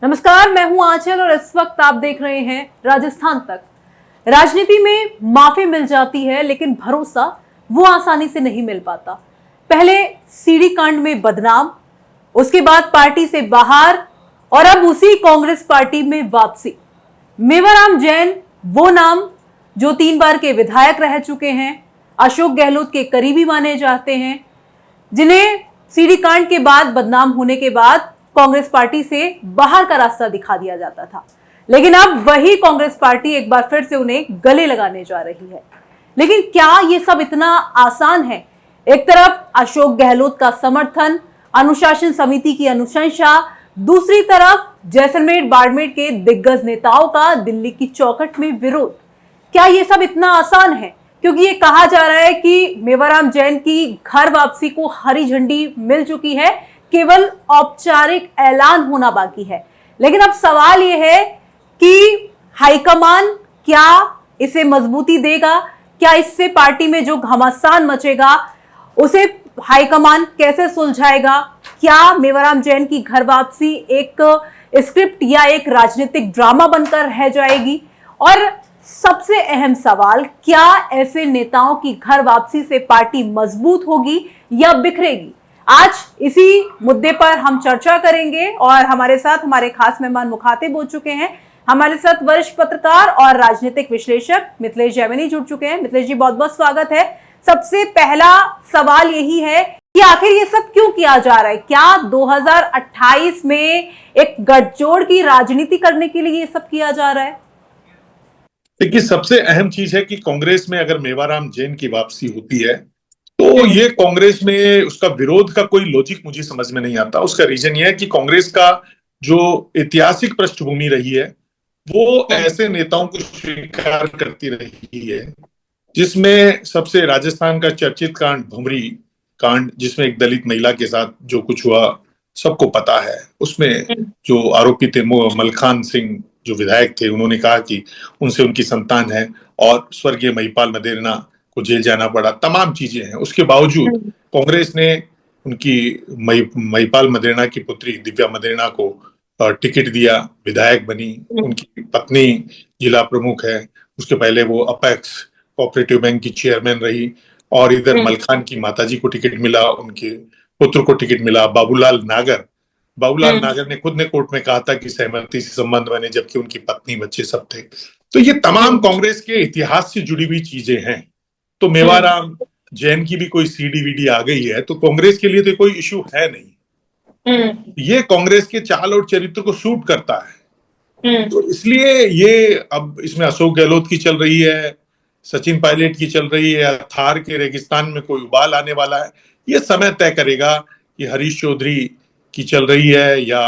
नमस्कार, मैं हूं आंचल और इस वक्त आप देख रहे हैं राजस्थान तक। राजनीति में माफी मिल जाती है लेकिन भरोसा वो आसानी से नहीं मिल पाता। पहले सीडी कांड में बदनाम, उसके बाद पार्टी से बाहर और अब उसी कांग्रेस पार्टी में वापसी। मेवाराम जैन वो नाम जो 3 बार के विधायक रह चुके हैं, अशोक गहलोत के करीबी माने जाते हैं, जिन्हें सीडी कांड के बाद बदनाम होने के बाद कांग्रेस पार्टी से बाहर का रास्ता दिखा दिया जाता था, लेकिन अब वही कांग्रेस पार्टी एक बार फिर से उन्हें गले लगाने जा रही है। लेकिन क्या ये सब इतना आसान है? एक तरफ अशोक गहलोत का समर्थन, अनुशासन समिति की अनुशंसा, दूसरी तरफ जैसलमेर बाड़मेर के दिग्गज नेताओं का दिल्ली की चौखट में विरोध। क्या ये सब इतना आसान है? क्योंकि ये कहा जा रहा है कि मेवाराम जैन की घर वापसी को हरी झंडी मिल चुकी है, केवल औपचारिक ऐलान होना बाकी है। लेकिन अब सवाल यह है कि हाईकमान क्या इसे मजबूती देगा? क्या इससे पार्टी में जो घमासान मचेगा उसे हाईकमान कैसे सुलझाएगा? क्या मेवाराम जैन की घर वापसी एक स्क्रिप्ट या एक राजनीतिक ड्रामा बनकर रह जाएगी? और सबसे अहम सवाल, क्या ऐसे नेताओं की घर वापसी से पार्टी मजबूत होगी या बिखरेगी? आज इसी मुद्दे पर हम चर्चा करेंगे और हमारे साथ हमारे खास मेहमान मुखातिब हो चुके हैं। हमारे साथ वरिष्ठ पत्रकार और राजनीतिक विश्लेषक मिथिलेश जैमिनी जुड़ चुके हैं। मिथिलेश जी, बहुत बहुत स्वागत है। सबसे पहला सवाल यही है कि आखिर ये सब क्यों किया जा रहा है? क्या 2028 में एक गठजोड़ की राजनीति करने के लिए ये सब किया जा रहा है? देखिए, सबसे अहम चीज है कि कांग्रेस में अगर मेवाराम जैन की वापसी होती है तो ये कांग्रेस में उसका विरोध का कोई लॉजिक मुझे समझ में नहीं आता। उसका रीजन ये है कि कांग्रेस का जो ऐतिहासिक पृष्ठभूमि रही है वो ऐसे नेताओं को स्वीकार करती रही है, जिसमें सबसे राजस्थान का चर्चित कांड भुमरी कांड, जिसमें एक दलित महिला के साथ जो कुछ हुआ सबको पता है। उसमें जो आरोपी थे मलखान सिंह जो विधायक थे, उन्होंने कहा कि उनसे उनकी संतान है और स्वर्गीय महिपाल मदेरणा को जेल जाना पड़ा। तमाम चीजें हैं, उसके बावजूद कांग्रेस ने उनकी महिपाल मदेरणा की पुत्री दिव्या मदेरणा को टिकट दिया, विधायक बनी। उनकी पत्नी जिला प्रमुख है, उसके पहले वो अपेक्स कोऑपरेटिव बैंक की चेयरमैन रही। और इधर मलखान की माताजी को टिकट मिला, उनके पुत्र को टिकट मिला। बाबूलाल नागर ने खुद ने कोर्ट में कहा था कि सहमति से संबंध बने, जबकि उनकी पत्नी बच्चे सब थे। तो ये तमाम कांग्रेस के इतिहास से जुड़ी हुई चीजें हैं। तो मेवाराम जैन की भी कोई सीडी आ गई है तो कांग्रेस के लिए तो कोई इशू है नहीं। ये कांग्रेस के चाल और चरित्र को सूट करता है। तो इसलिए ये अब इसमें अशोक गहलोत की चल रही है, सचिन पायलट की चल रही है, थार के रेगिस्तान में कोई उबाल आने वाला है, ये समय तय करेगा कि हरीश चौधरी की चल रही है या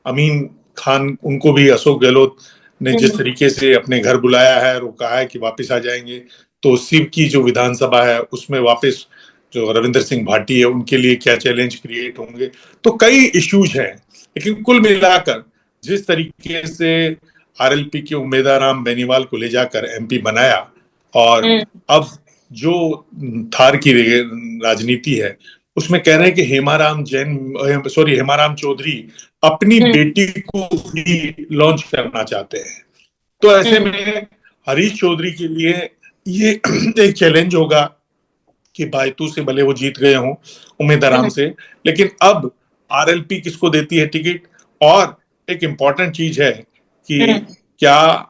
अमीन खान। उनको भी अशोक गहलोत ने जिस तरीके से अपने घर बुलाया है और कहा है कि वापस आ जाएंगे, तो शिव की जो विधानसभा है उसमें वापस जो रविंद्र सिंह भाटी है उनके लिए क्या चैलेंज क्रिएट होंगे। तो कई इश्यूज हैं, लेकिन कुल मिलाकर जिस तरीके से आरएलपी के उम्मीदवार बेनीवाल को ले जाकर एमपी बनाया और अब जो थार की राजनीति है उसमें कह रहे हैं कि हेमाराम चौधरी अपनी बेटी को भी लॉन्च करना चाहते हैं। तो ऐसे में हरीश चौधरी के लिए ये एक चैलेंज होगा कि बायतू से भले वो जीत गए हों उम्मीदवार से, लेकिन अब आरएलपी किसको देती है टिकट। और एक इंपॉर्टेंट चीज है कि क्या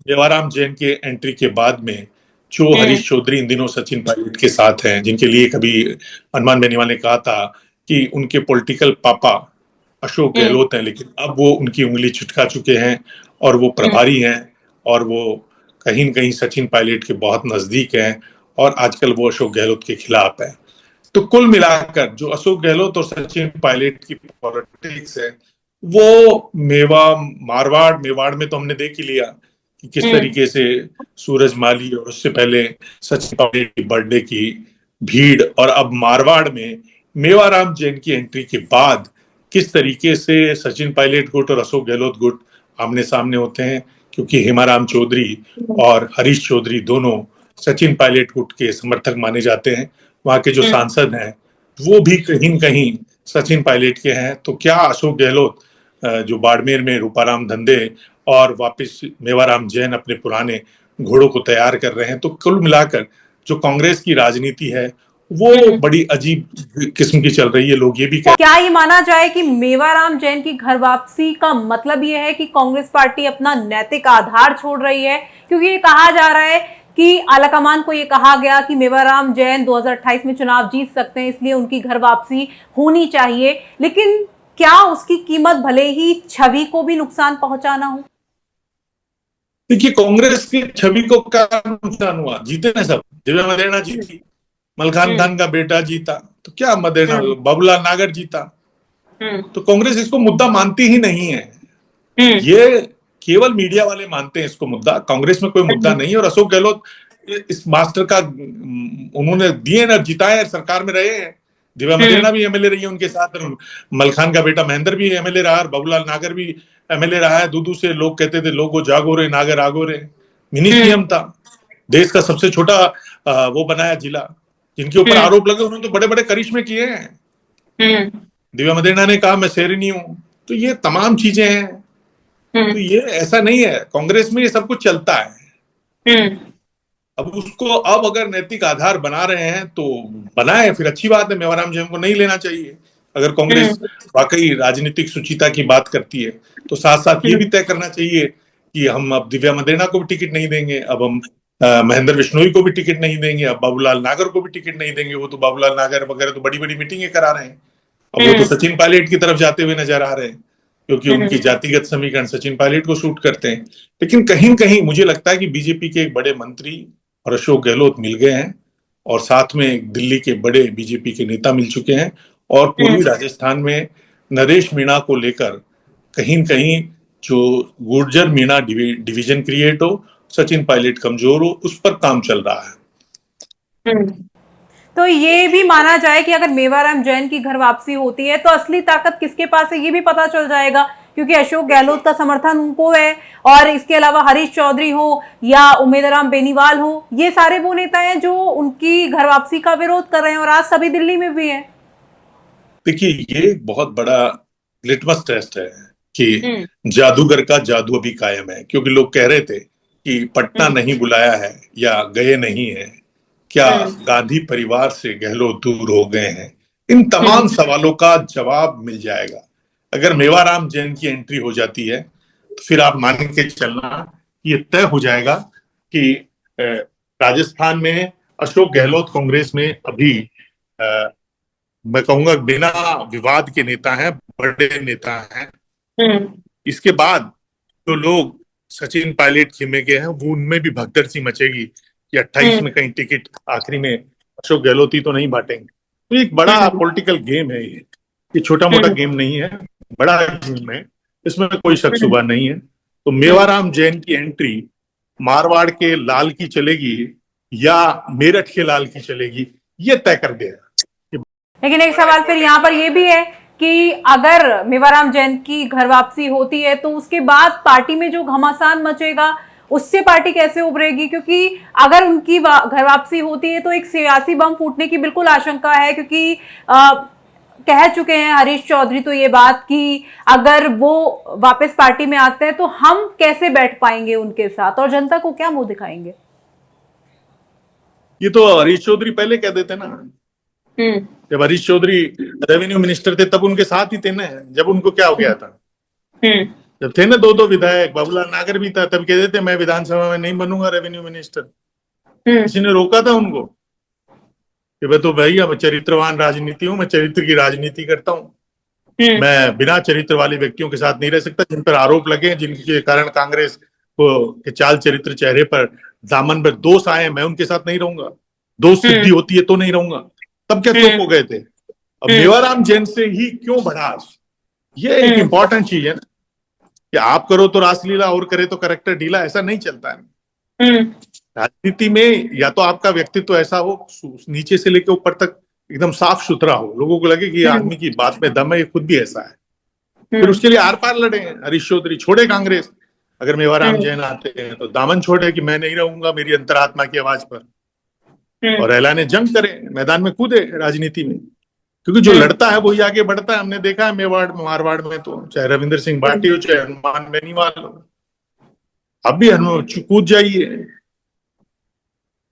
मेवाराम जैन के एंट्री के बाद में जो हरीश चौधरी इन दिनों सचिन पायलट के साथ हैं, जिनके लिए कभी हनुमान बेनीवाल ने कहा था कि उनके पॉलिटिकल पापा अशोक गहलोत हैं, लेकिन अब वो उनकी उंगली चुटका चुके हैं और वो प्रभारी हैं और वो कहीं न कहीं सचिन पायलट के बहुत नजदीक हैं और आजकल वो अशोक गहलोत के खिलाफ है। तो कुल मिलाकर जो अशोक गहलोत और सचिन पायलट की पॉलिटिक्स है वो मेवाड़ में तो हमने देख ही लिया कि किस तरीके से सूरज माली और उससे पहले सचिन पायलट की बर्थडे की भीड़, और अब मारवाड़ में मेवाराम जैन की एंट्री के बाद किस तरीके से सचिन पायलट गुट और अशोक गहलोत गुट आमने सामने होते हैं, क्योंकि हेमाराम चौधरी और हरीश चौधरी दोनों सचिन पायलट गुट के समर्थक माने जाते हैं। वहां के जो सांसद हैं वो भी कहीं न कहीं सचिन पायलट के हैं। तो क्या अशोक गहलोत जो बाड़मेर में रूपाराम धंधे और वापस मेवाराम जैन अपने पुराने घोड़ों को तैयार कर रहे हैं। तो कुल मिलाकर जो कांग्रेस की राजनीति है वो बड़ी अजीब किस्म की चल रही है। लोग ये भी क्या ये माना जाए कि मेवाराम जैन की घर वापसी का मतलब ये है कि कांग्रेस पार्टी अपना नैतिक आधार छोड़ रही है? क्योंकि ये कहा जा रहा है कि आलाकमान को ये कहा गया कि मेवाराम जैन 2028 में चुनाव जीत सकते हैं, इसलिए उनकी घर वापसी होनी चाहिए, लेकिन क्या उसकी कीमत भले ही छवि को भी नुकसान पहुंचाना हो? देखिए, कांग्रेस की छवि को क्या नुकसान हुआ? जीते ना सब, दिव्या मदेरणा जीती, मलखान खान का बेटा जीता, तो क्या मदेरणा, बाबूलाल नागर जीता। तो कांग्रेस इसको मुद्दा मानती ही नहीं है। ये केवल मीडिया वाले मानते हैं इसको मुद्दा, कांग्रेस में कोई मुद्दा नहीं है। और अशोक गहलोत इस मास्टर का उन्होंने दिए ना, जिताए, सरकार में रहे हैं। दिव्या मदेरणा भी एमएलए रही है उनके साथ, मलखान का बेटा महेंद्र भी एमएलए रहा, बाबूलाल नागर भी एमएलए रहा है। दूधू से लोग कहते थे लोगो जागो रे नागर आगो रे। मिनी सीएम था, देश का सबसे छोटा वो बनाया जिला। जिनके ऊपर आरोप लगे उन्होंने तो बड़े बड़े करिश्मे किए हैं। दिव्या मदेरणा ने कहा मैं शेरनी हूं। तो ये तमाम चीजें हैं। तो ये ऐसा नहीं है, कांग्रेस में ये सब कुछ चलता है। अब उसको अब अगर नैतिक आधार बना रहे हैं तो बनाए, फिर अच्छी बात है। मेवाराम जैन को नहीं लेना चाहिए। अगर कांग्रेस वाकई राजनीतिक सुचिता की बात करती है तो साथ साथ ये भी तय करना चाहिए कि हम अब दिव्या मदेरणा को भी टिकट नहीं देंगे, अब हम महेंद्र बिश्नोई को भी टिकट नहीं देंगे, अब बाबूलाल नागर को भी टिकट नहीं देंगे। वो तो बाबूलाल नागर वगैरह तो बड़ी बड़ी मीटिंगें करा रहे हैं। अब वो तो सचिन पायलट की तरफ जाते हुए नजर आ रहे हैं, क्योंकि उनकी जातिगत समीकरण सचिन पायलट को सूट करते हैं। लेकिन कहीं न कहीं मुझे लगता है कि बीजेपी के एक बड़े मंत्री और अशोक गहलोत मिल गए हैं, और साथ में दिल्ली के बड़े बीजेपी के नेता मिल चुके हैं, और पूर्वी राजस्थान में नरेश मीणा को लेकर कहीं न कहीं जो गुर्जर मीणा डिवीजन क्रिएट हो, सचिन पायलट कमजोर हो, उस पर काम चल रहा है। तो ये भी माना जाए कि अगर मेवाराम जैन की घर वापसी होती है तो असली ताकत किसके पास है ये भी पता चल जाएगा, क्योंकि अशोक गहलोत का समर्थन उनको है, और इसके अलावा हरीश चौधरी हो या उमेदराम बेनीवाल हो, ये सारे वो नेता हैं जो उनकी घर वापसी का विरोध कर रहे हैं, और आज सभी दिल्ली में भी है। देखिए, ये एक बहुत बड़ा लिटमस टेस्ट है कि जादूगर का जादू अभी कायम है। क्योंकि लोग कह रहे थे कि पटना नहीं बुलाया है या गए नहीं है, क्या गांधी परिवार से गहलोत दूर हो गए हैं? इन तमाम सवालों का जवाब मिल जाएगा अगर मेवाराम जैन की एंट्री हो जाती है। तो फिर आप मान के चलना, ये तय हो जाएगा कि राजस्थान में अशोक गहलोत कांग्रेस में अभी मैं कहूंगा बिना विवाद के नेता हैं, बड़े नेता हैं। इसके बाद जो लोग सचिन पायलट खेमे के हैं, वो उनमें भी भगदड़ सी मचेगी कि 28 में कहीं टिकट आखिरी में अशोक गहलोत ही तो नहीं बांटेंगे। तो एक बड़ा पॉलिटिकल गेम है ये छोटा मोटा गेम नहीं है, बड़ा गेम है, इसमें कोई शक शुबा नहीं है। तो मेवाराम जैन की एंट्री मारवाड़ के लाल की चलेगी या मेरठ के लाल की चलेगी, ये तय कर देगा। लेकिन एक सवाल फिर यहाँ पर ये भी है कि अगर मेवाराम जैन की घर वापसी होती है तो उसके बाद पार्टी में जो घमासान मचेगा उससे पार्टी कैसे उभरेगी? क्योंकि अगर उनकी घर वापसी होती है तो एक सियासी बम फूटने की बिल्कुल आशंका है, क्योंकि कह चुके हैं हरीश चौधरी तो ये बात कि अगर वो वापस पार्टी में आते हैं तो हम कैसे बैठ पाएंगे उनके साथ, और जनता को क्या मुंह दिखाएंगे? ये तो हरीश चौधरी पहले कह देते ना। जब हरीश चौधरी रेवेन्यू मिनिस्टर थे तब उनके साथ ही थे ना। जब उनको क्या हो गया था, जब थे ना दो विधायक, बाबूलाल नागर भी था, तब कहते थे मैं विधानसभा में नहीं बनूंगा रेवेन्यू मिनिस्टर। किसी ने रोका था उनको कि मैं तो भाई अब चरित्रवान राजनीति हूं, मैं चरित्र की राजनीति करता हूं, मैं बिना चरित्र वाले व्यक्तियों के साथ नहीं रह सकता। जिन पर आरोप लगे, जिनके कारण कांग्रेस को के चाल चरित्र चेहरे पर दामन पर दोष आए, मैं उनके साथ नहीं रहूंगा। दोष सिद्धि होती है तो नहीं रहूंगा। तब क्या चुप हो गए थे? अब मेवाराम जैन से ही क्यों बढ़ा? ये एक इंपॉर्टेंट चीज है ना, कि आप करो तो रासलीला और करे तो करेक्टर ढीला, ऐसा नहीं चलता है। राजनीति में या तो आपका व्यक्तित्व ऐसा हो, नीचे से लेकर ऊपर तक एकदम साफ सुथरा हो, लोगों को लगे कि ये आदमी की बात में दम है, ये खुद भी ऐसा है। फिर उसके लिए आर पार लड़े। हरीश चौधरी छोड़े कांग्रेस, अगर मेवाराम जैन आते हैं तो दामन छोड़े कि मैं नहीं रहूंगा मेरी अंतरात्मा की आवाज पर, और ऐलाने जंग करे, मैदान में कूदे राजनीति में। क्योंकि जो लड़ता है वही आगे बढ़ता है। हमने देखा है मेवाड़ मारवाड़ में, तो चाहे रविंद्र सिंह भाटी हो चाहे हनुमान बेनीवाल हो, अब भी हनुमान कूद जाइए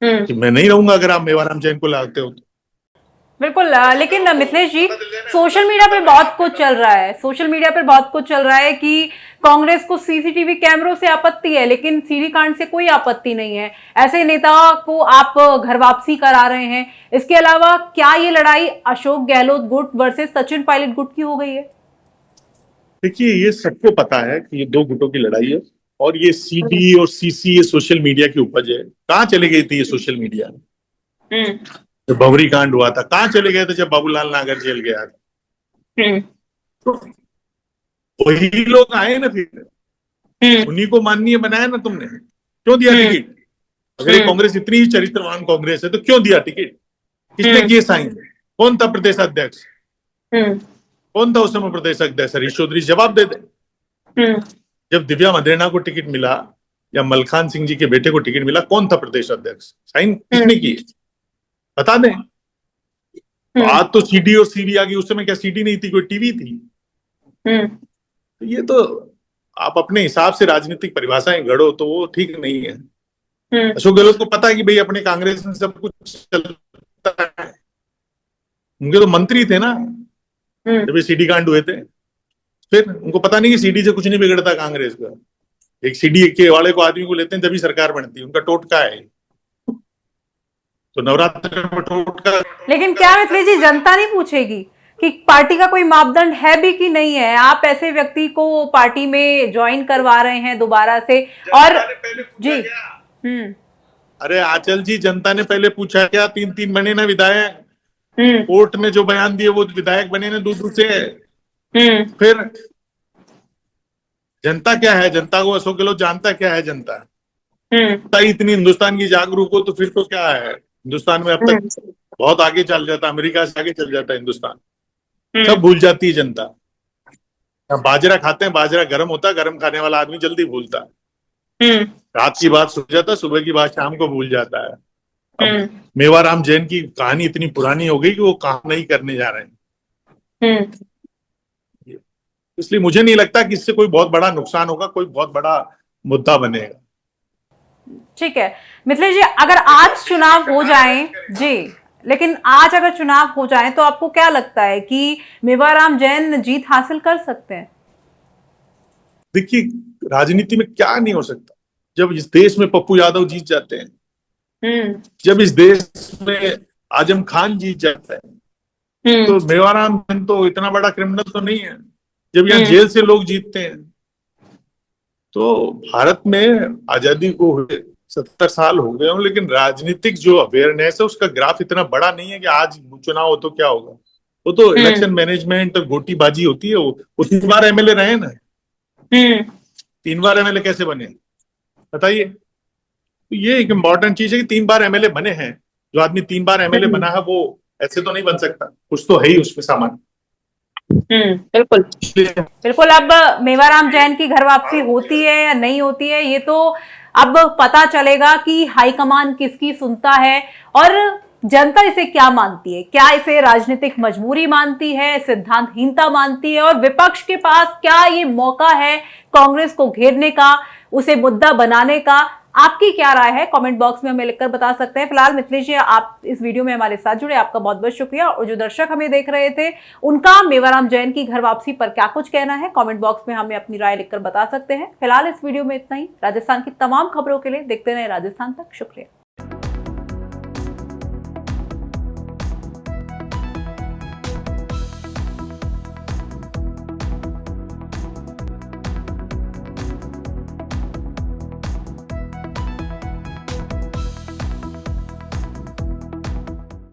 कि मैं नहीं रहूंगा अगर आप मेवाराम जैन को लाते हो तो। बिल्कुल। लेकिन मिथिलेश जी, सोशल मीडिया पे बहुत कुछ चल रहा है, सोशल मीडिया पे बहुत कुछ चल रहा है कि कांग्रेस को सीसीटीवी कैमरों से आपत्ति है लेकिन सीडी कांड से कोई आपत्ति नहीं है। ऐसे नेता को आप घर वापसी करा रहे हैं। इसके अलावा क्या ये लड़ाई अशोक गहलोत गुट वर्सेस सचिन पायलट गुट की हो गई है? देखिए, ये सबको पता है कि ये दो गुटों की लड़ाई है और ये सीडी और सीसी ये सोशल मीडिया की उपज है। कहाँ चले गई थी ये सोशल मीडिया? जब बबरी कांड हुआ था कहाँ चले गए थे? जब बाबूलाल नागर जेल गया था तो वही लोग आए ना, फिर उन्हीं को माननीय बनाया ना तुमने। क्यों दिया टिकट? अगर ये कांग्रेस इतनी ही चरित्रवान कांग्रेस है तो क्यों दिया टिकट? किसने किए साइन? कौन था प्रदेश अध्यक्ष? कौन था उस समय प्रदेश अध्यक्ष? हरीश चौधरी जवाब दे दे। जब दिव्या मदेरणा को टिकट मिला या मलखान सिंह जी के बेटे को टिकट मिला, कौन था प्रदेश अध्यक्ष? साइन किसने किए? बता दें। तो आज तो सीडी और सीडी आ गई, उस समय क्या सीडी नहीं थी, कोई टीवी थी? तो ये तो आप अपने हिसाब से राजनीतिक परिभाषाएं गढ़ो तो वो ठीक नहीं है। अशोक गहलोत को पता है कि भाई अपने कांग्रेस में सब कुछ चलता है। उनके तो मंत्री थे ना जब ये सीडी कांड हुए थे। फिर उनको पता नहीं कि सीडी से कुछ नहीं बिगड़ता कांग्रेस का। एक सीडी के वाले को आदमी को लेते हैं तभी सरकार बनती है, उनका टोटका है। तो नवरात्र में टोटका। लेकिन क्या मिथिलेश जी, जनता नहीं पूछेगी कि पार्टी का कोई मापदंड है भी कि नहीं है? आप ऐसे व्यक्ति को पार्टी में ज्वाइन करवा रहे हैं दोबारा से। और जी अरे आंचल जी, जनता ने पहले पूछा क्या? 3-3 बने ना विधायक। कोर्ट ने जो बयान दिए वो विधायक बने ना दूर से। फिर जनता क्या है? जनता को अशोक गहलोत जानता क्या है? जनता इतनी हिंदुस्तान की जागरूक हो तो फिर तो क्या है, हिंदुस्तान में अब तक बहुत आगे चल जाता, अमेरिका से आगे चल जाता हिंदुस्तान। सब भूल जाती है जनता। बाजरा खाते हैं, बाजरा गर्म होता है, गर्म खाने वाला आदमी जल्दी भूलता है। रात की बात सुन जाता, सुबह की बात शाम को भूल जाता है। मेवाराम जैन की कहानी इतनी पुरानी हो गई कि वो काम नहीं करने जा रहे हैं। इसलिए मुझे नहीं लगता कि इससे कोई बहुत बड़ा नुकसान होगा, कोई बहुत बड़ा मुद्दा बनेगा। ठीक है मिथिलेश जी, अगर आज चुनाव हो जाए जी, लेकिन आज अगर चुनाव हो जाए तो आपको क्या लगता है कि मेवाराम जैन जीत हासिल कर सकते हैं? देखिए, राजनीति में क्या नहीं हो सकता। जब इस देश में पप्पू यादव जीत जाते हैं, जब इस देश में आजम खान जीत जाता है, तो मेवाराम जैन तो इतना बड़ा क्रिमिनल तो नहीं है। जब यहाँ जेल से लोग जीतते हैं, तो भारत में आजादी को हुए 70 साल हो गए हों, लेकिन राजनीतिक जो अवेयरनेस है उसका ग्राफ इतना बड़ा नहीं है कि आज चुनाव हो तो क्या होगा। वो तो इलेक्शन मैनेजमेंट और गोटीबाजी होती है। वो 3 बार एमएलए रहे ना। 3 बार एमएलए कैसे बने बताइए? तो ये एक इम्पोर्टेंट चीज है कि 3 बार एमएलए बने हैं। जो आदमी 3 बार एमएलए बना है वो ऐसे तो नहीं बन सकता, कुछ तो है ही उसमें सामान। बिल्कुल बिल्कुल। अब मेवाराम जैन की घर वापसी होती है या नहीं होती है, ये तो अब पता चलेगा कि हाईकमान किसकी सुनता है और जनता इसे क्या मानती है। क्या इसे राजनीतिक मजबूरी मानती है, सिद्धांतहीनता मानती है, और विपक्ष के पास क्या ये मौका है कांग्रेस को घेरने का, उसे मुद्दा बनाने का? आपकी क्या राय है? कमेंट बॉक्स में हमें लिखकर बता सकते हैं। फिलहाल मिथिलेश जी, आप इस वीडियो में हमारे साथ जुड़े, आपका बहुत बहुत शुक्रिया। और जो दर्शक हमें देख रहे थे, उनका मेवाराम जैन की घर वापसी पर क्या कुछ कहना है, कमेंट बॉक्स में हमें अपनी राय लिखकर बता सकते हैं। फिलहाल इस वीडियो में इतना ही। राजस्थान की तमाम खबरों के लिए देखते रहे राजस्थान तक। शुक्रिया।